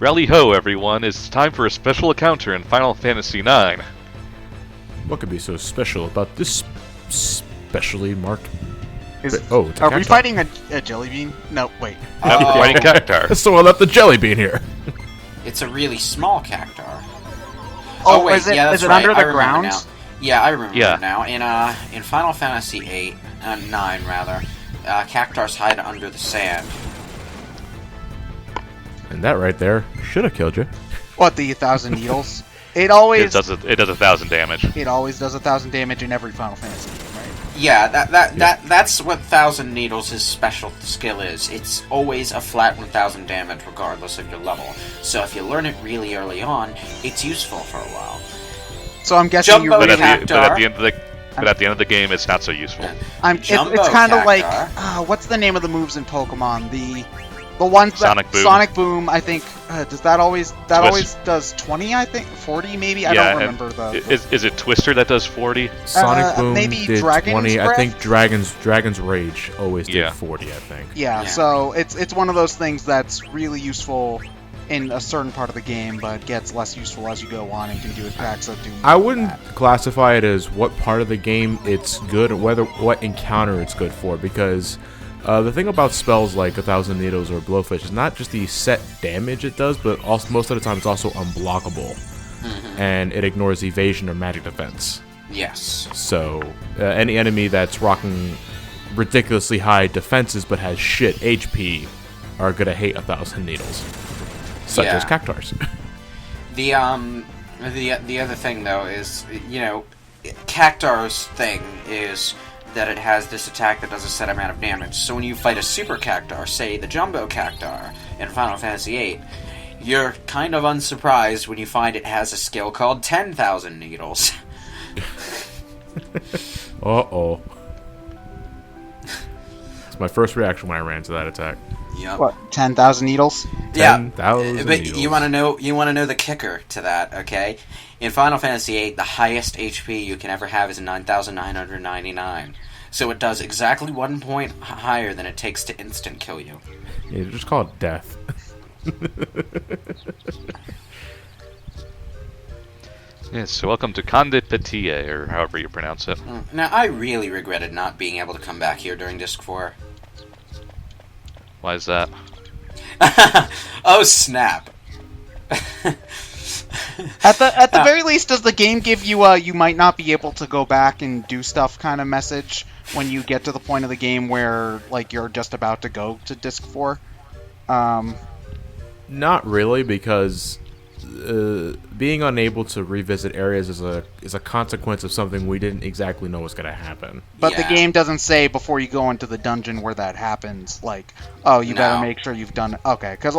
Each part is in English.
Rally ho, everyone! It's time for a special encounter in Final Fantasy IX. What could be so special about this specially marked? Is, it's a are we Cactuar. fighting a jelly bean? No, wait. We're fighting Cactuar. That's the one left the jelly bean here. It's a really small Cactuar. Oh, wait, is it, yeah, that's is it right. under I the remember ground? now. Yeah, I remember Yeah. now. In Final Fantasy VIII, 9 rather, Cactuars hide under the sand. And that right there should have killed you. What, the 1,000 needles? It It always does 1,000 damage. it always does 1,000 damage in every Final Fantasy game, right? Yeah, that's what 1,000 Needles' special skill is. It's always a flat 1,000 damage regardless of your level. So if you learn it really early on, it's useful for a while. So I'm guessing Jumbo you But really at, the, but, at Cactuar. the end of the but at the end of the game, it's not so useful. it's Jumbo kind of like Cactuar. what's the name of the moves in Pokemon? The ones that Sonic Boom. Sonic Boom. I think does that always Twist. always does 20? I think 40 maybe. I don't remember the. Is it Twister that does 40? Sonic Boom maybe did Dragon's 20. I Breath? think Dragon's Rage always did Yeah. 40. I think. Yeah, Yeah. so it's one of those things that's really useful in a certain part of the game, but gets less useful as you go on and can do attacks that do. I wouldn't that. classify it as what part of the game it's good or what encounter it's good for, because the thing about spells like 1,000 Needles or Blowfish is not just the set damage it does, but also most of the time it's also unblockable, and it ignores evasion or magic defense. Yes. So any enemy that's rocking ridiculously high defenses but has shit HP are gonna hate 1,000 Needles, such Yeah. as Cactuars. The other thing though is, you know, Cactuar's thing is that it has this attack that does a set amount of damage. So when you fight a super Cactuar, say the Jumbo Cactuar in Final Fantasy VIII, you're kind of unsurprised when you find it has a skill called 10,000 Needles. Uh-oh. It's my first reaction when I ran to that attack. Yep. What 10,000 needles? Yeah, 10,000 but needles. you want to know the kicker to that, okay? In Final Fantasy VIII, the highest HP you can ever have is 9,999. So it does exactly 1 point higher than it takes to instant kill you. Yeah, just call it death. Yes, so welcome to Conde Petit, or however you pronounce it. Now, I really regretted not being able to come back here during Disc 4. Why is that? Oh, snap. At the very least, does the game give you a you might not be able to go back and do stuff kind of message when you get to the point of the game where like you're just about to go to Disc 4? Not really, because being unable to revisit areas is a consequence of something we didn't exactly know was going to happen. But Yeah. the game doesn't say before you go into the dungeon where that happens, like, oh, you better No. make sure you've done it. Okay, because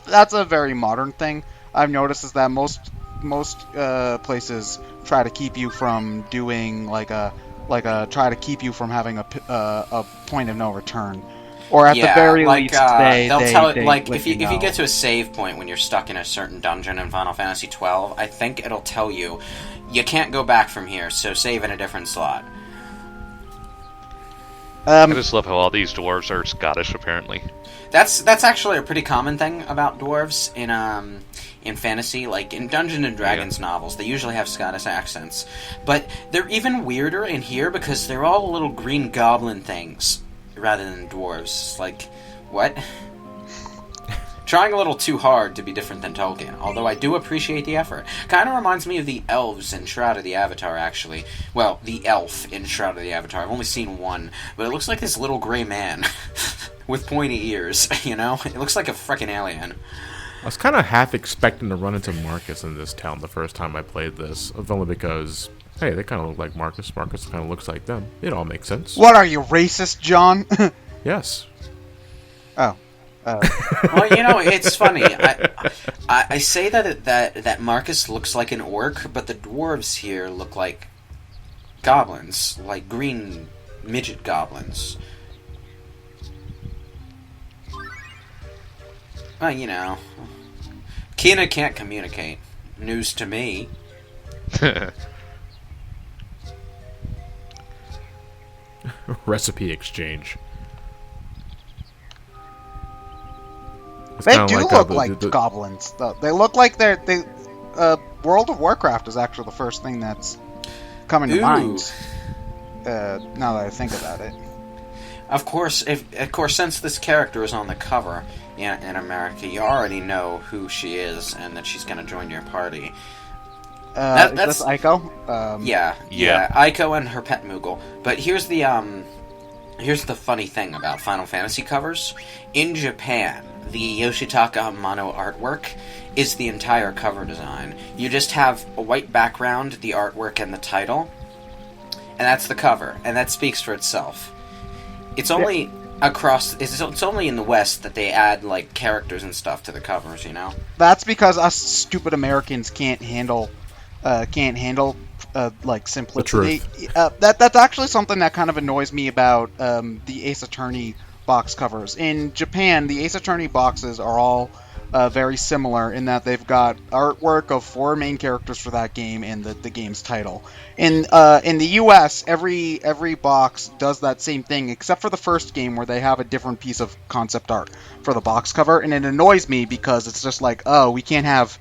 that's a very modern thing I've noticed, is that most places try to keep you from doing try to keep you from having a point of no return, or at the very least they'll tell it, they like, let if you know. get to a save point when you're stuck in a certain dungeon in Final Fantasy XII, I think it'll tell you, you can't go back from here, so save in a different slot. I just love how all these dwarves are Scottish, apparently. That's actually a pretty common thing about dwarves in fantasy, like in Dungeons and Dragons novels. They usually have Scottish accents, but they're even weirder in here because they're all little green goblin things rather than dwarves. Like, what? Trying a little too hard to be different than Tolkien, although I do appreciate the effort. Kind of reminds me of the elves in Shroud of the Avatar, actually. Well, the elf in Shroud of the Avatar. I've only seen one, but it looks like this little gray man with pointy ears, you know? It looks like a frickin' alien. I was kind of half expecting to run into Marcus in this town the first time I played this, if only because, hey, they kind of look like Marcus. Marcus kind of looks like them. It all makes sense. What are you, racist, John? Yes. Oh. Well, you know, it's funny. I say that Marcus looks like an orc, but the dwarves here look like goblins, like green midget goblins. Well, you know, Kina can't communicate. News to me. Recipe exchange. It's They kinda do how look like the- goblins, though. They look like World of Warcraft is actually the first thing that's coming to Ooh. mind. Now that I think about it. Of course, since this character is on the cover in America, you already know who she is and that she's going to join your party. Is this Aiko? Yeah, Aiko and her pet Moogle. But here's the funny thing about Final Fantasy covers. In Japan, the Yoshitaka Amano artwork is the entire cover design. You just have a white background, the artwork, and the title, and that's the cover, and that speaks for itself. It's only it's only in the West that they add like characters and stuff to the covers, you know. That's because us stupid Americans can't handle like simplicity. That's actually something that kind of annoys me about the Ace Attorney box covers. In Japan, the Ace Attorney boxes are all very similar in that they've got artwork of 4 main characters for that game and the game's title. In the U.S., every box does that same thing except for the first game where they have a different piece of concept art for the box cover, and it annoys me because it's just like, oh, we can't have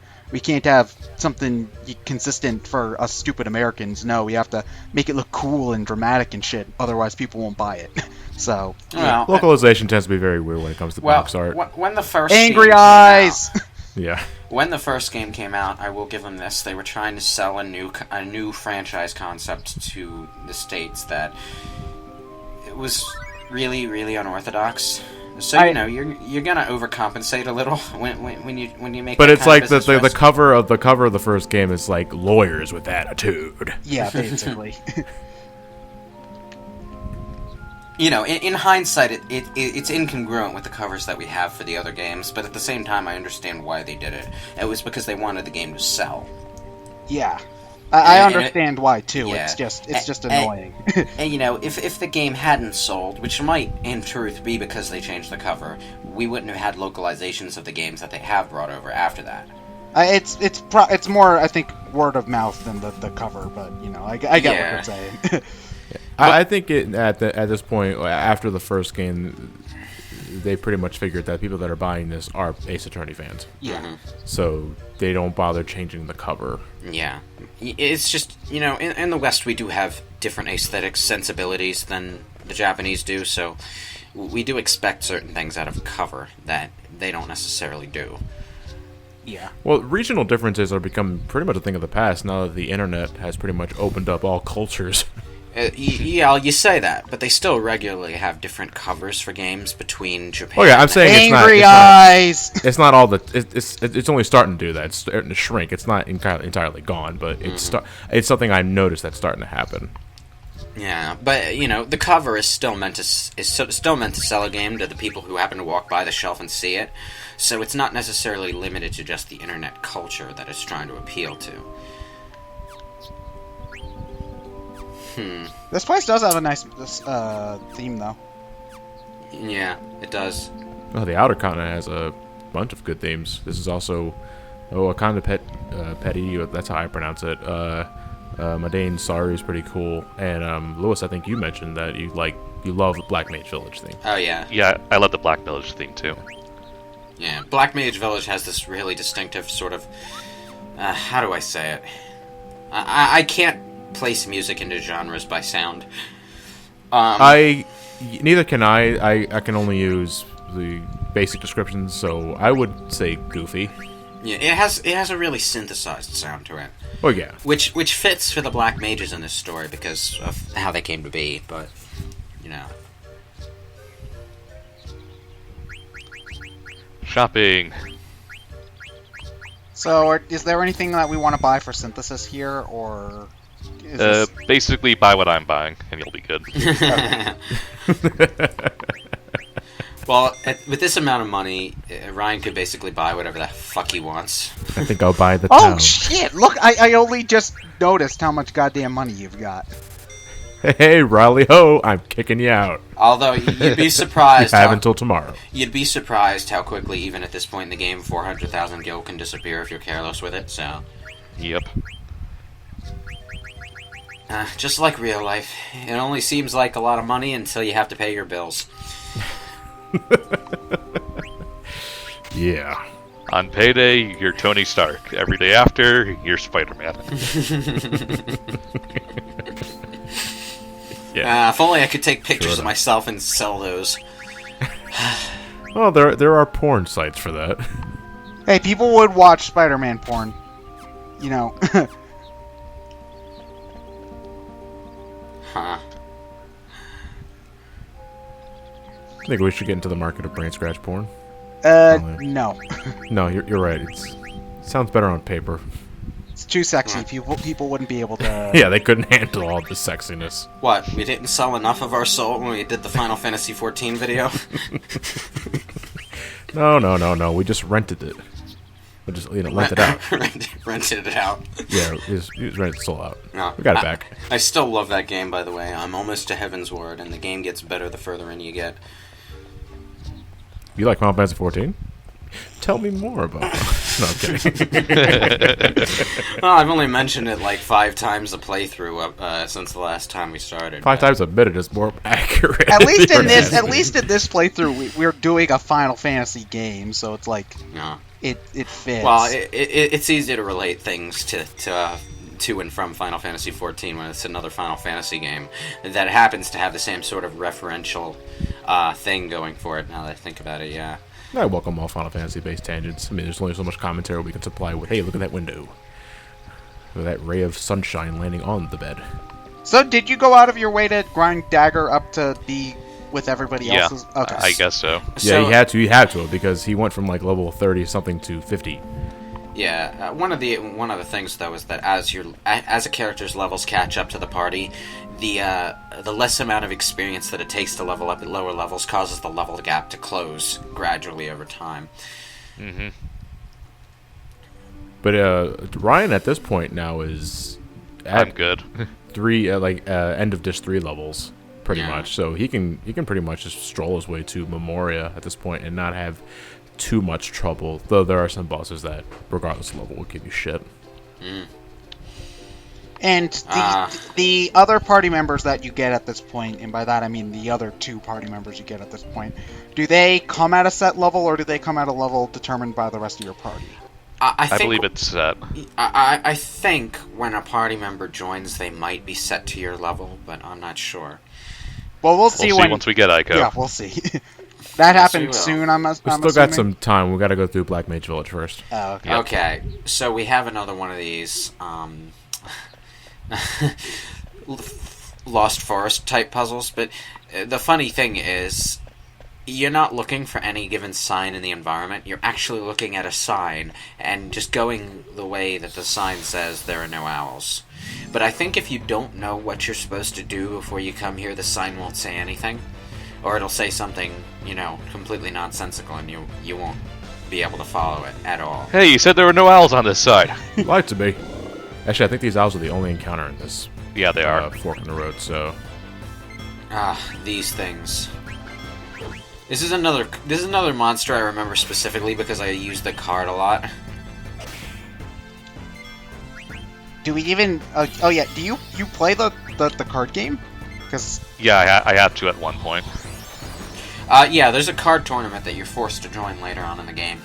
something consistent for us stupid Americans. No, we have to make it look cool and dramatic and shit. Otherwise, people won't buy it. So, Well, localization tends to be very weird when it comes to box art. When the first angry game came eyes. out- Yeah. When the first game came out, I will give them this. They were trying to sell a new franchise concept to the States that it was really, really unorthodox. So you're gonna overcompensate a little when you make. But that it's kind like of the business risk. cover of the first game is like lawyers with attitude. Yeah, basically. You know, in hindsight, it's incongruent with the covers that we have for the other games, but at the same time, I understand why they did it. It was because they wanted the game to sell. Yeah. I And understand why too. yeah. It's just annoying. And you know, if the game hadn't sold, which might in truth be because they changed the cover, we wouldn't have had localizations of the games that they have brought over after that. It's more, I think, word of mouth than the cover, but you know, I get what you're saying. I think at this point, after the first game, they pretty much figured that people that are buying this are Ace Attorney fans. Yeah. So they don't bother changing the cover. Yeah. It's just, you know, in the West we do have different aesthetic sensibilities than the Japanese do, so we do expect certain things out of cover that they don't necessarily do. Yeah. Well, regional differences are becoming pretty much a thing of the past now that the internet has pretty much opened up all cultures. Yeah, you say that, but they still regularly have different covers for games between Japan. Oh yeah, I'm saying Angry eyes. it's not all the it's only starting to do that. It's starting to shrink. It's not entirely gone, but it's something I noticed that's starting to happen. Yeah, but you know, the cover is still meant to sell a game to the people who happen to walk by the shelf and see it. So it's not necessarily limited to just the internet culture that it's trying to appeal to. This place does have a nice theme, though. Yeah, it does. Oh, the Outer Continent has a bunch of good themes. This is also Wakanda Petty. That's how I pronounce it. Madain Saru is pretty cool, and Lewis, I think you mentioned that you love the Black Mage Village theme. Oh yeah. Yeah, I love the Black Village theme too. Yeah, Black Mage Village has this really distinctive sort of... how do I say it? I can't place music into genres by sound. Neither can I. I can only use the basic descriptions, so I would say goofy. Yeah, it has a really synthesized sound to it. Oh yeah. Which fits for the Black Mages in this story because of how they came to be, but, you know. Shopping. So, is there anything that we want to buy for synthesis here, or is this... Basically, buy what I'm buying, and you'll be good. Well, with this amount of money, Ryan could basically buy whatever the fuck he wants. I think I'll buy the Oh town. shit! Look, I only just noticed how much goddamn money you've got. Hey, Riley ho! I'm kicking you out. Although you'd be surprised. You have until tomorrow. You'd be surprised how quickly, even at this point in the game, 400,000 gil can disappear if you're careless with it. So, Yep. just like real life, it only seems like a lot of money until you have to pay your bills. Yeah. On payday, you're Tony Stark. Every day after, you're Spider-Man. Yeah. If only I could take pictures Sure of myself and sell those. Well, there are porn sites for that. Hey, people would watch Spider-Man porn. You know. Huh. I think we should get into the market of BrainScratch porn. No. No, you're right. It sounds better on paper. It's too sexy. People wouldn't be able to... Yeah, they couldn't handle all the sexiness. What, we didn't sell enough of our soul when we did the Final Fantasy XIV video? No. We just rented it. We just lent it out. Rented it out. Yeah, we just rented the soul out. No, We got it back. I still love that game, by the way. I'm almost to Heaven's Word, and the game gets better the further in you get. You like Final Fantasy 14? Tell me more about it. No, I'm kidding. Well, I've only mentioned it like 5 times a playthrough since the last time we started. 5 times a minute is more accurate. At least in this playthrough, we're doing a Final Fantasy game, so it's like No. it fits. Well, it's easy to relate things to and from Final Fantasy XIV when it's another Final Fantasy game that happens to have the same sort of referential thing going for it. Now that I think about it, yeah. I welcome all Final Fantasy-based tangents. I mean, there's only so much commentary we can supply with, hey, look at that window. With that ray of sunshine landing on the bed. So, did you go out of your way to grind Dagger up to be with everybody else's? Okay. I guess so. Yeah, he had to, because he went from like level 30-something to 50. Yeah, one of the things though is that as a character's levels catch up to the party, the less amount of experience that it takes to level up at lower levels causes the level gap to close gradually over time. Mm-hmm. But Ryan at this point now is I'm good. end of Dish 3 levels pretty Yeah. much. So he can pretty much just stroll his way to Memoria at this point and not have too much trouble. Though there are some bosses that, regardless of level, will give you shit. Mm. And the other party members that you get at this point, and by that I mean the other 2 party members you get at this point, do they come at a set level, or do they come at a level determined by the rest of your party? I believe it's set. I think when a party member joins, they might be set to your level, but I'm not sure. Well, we'll see when... once we get Ico. Yeah, we'll see. That Yes, we happened will. soon, I'm We assuming? still got some time. We got to go through Black Mage Village first. Oh, okay. Yep. Okay, so we have another one of these Lost Forest type puzzles, but the funny thing is, you're not looking for any given sign in the environment. You're actually looking at a sign and just going the way that the sign says there are no owls. But I think if you don't know what you're supposed to do before you come here, the sign won't say anything. Or it'll say something, completely nonsensical, and you won't be able to follow it at all. Hey, you said there were no owls on this side. Lied to me. Actually, I think these owls are the only encounter in this Yeah, they are. fork in the road, so... These things. This is another monster I remember specifically because I used the card a lot. Do we even... oh yeah, do you play the card game? Because... Yeah, I had to at one point. Yeah, there's a card tournament that you're forced to join later on in the game.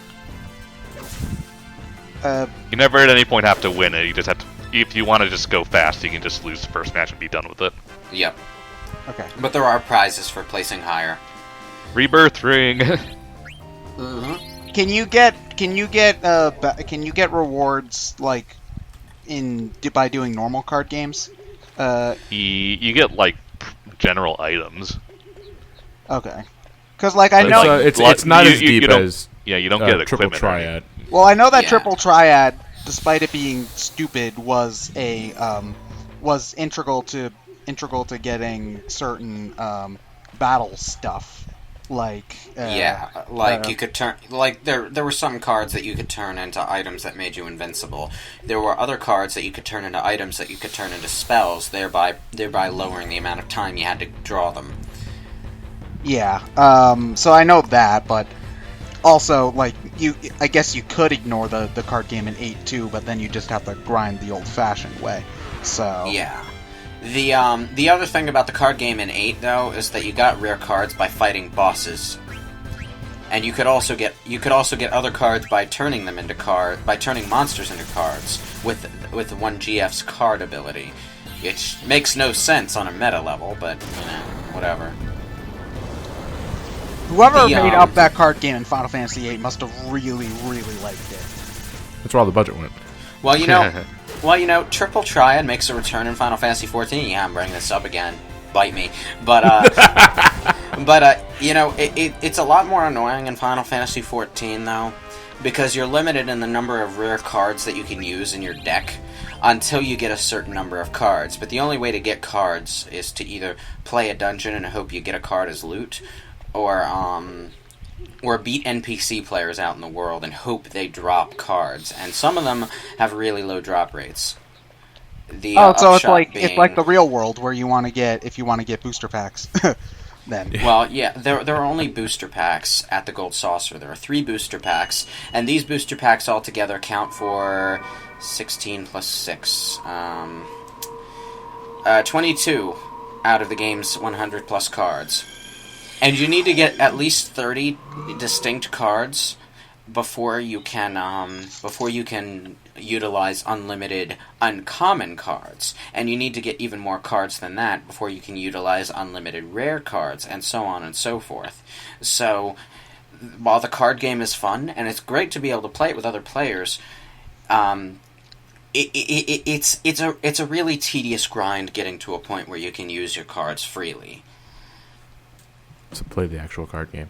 You never at any point have to win it. You just have to... If you want to just go fast, you can just lose the first match and be done with it. Yep. Okay. But there are prizes for placing higher. Rebirth ring. Mm-hmm. Can you get rewards like by doing normal card games? You get like general items. Okay. Because like I know it's not as deep as you don't get Triple equipment. Triad. Well, I know that Yeah. Triple Triad, despite it being stupid, was integral to getting certain battle stuff. Like you could turn there were some cards that you could turn into items that made you invincible. There were other cards that you could turn into items that you could turn into spells, thereby lowering the amount of time you had to draw them. Yeah. So I know that, but also like I guess you could ignore the card game in 8 too, but then you just have to grind the old-fashioned way. So Yeah. The other thing about the card game in 8, though, is that you got rare cards by fighting bosses. And you could also get other cards by turning monsters into cards with one GF's card ability, which makes no sense on a meta level, but whatever. Whoever made up that card game in Final Fantasy VIII must have really, really liked it. That's where all the budget went. Well, Triple Triad makes a return in Final Fantasy XIV. Yeah, I'm bringing this up again. Bite me. But, it's a lot more annoying in Final Fantasy XIV, though, because you're limited in the number of rare cards that you can use in your deck until you get a certain number of cards. But the only way to get cards is to either play a dungeon and hope you get a card as loot, or beat NPC players out in the world and hope they drop cards. And some of them have really low drop rates. So it's like the real world where you want to get booster packs. Then. Well, yeah, there are only booster packs at the Gold Saucer. There are 3 booster packs, and these booster packs altogether count for 16 plus 6. 22 out of the game's 100 plus cards. And you need to get at least 30 distinct cards before you can utilize unlimited uncommon cards, and you need to get even more cards than that before you can utilize unlimited rare cards, and so on and so forth. So, while the card game is fun and it's great to be able to play it with other players, it's a really tedious grind getting to a point where you can use your cards freely. So play the actual card game.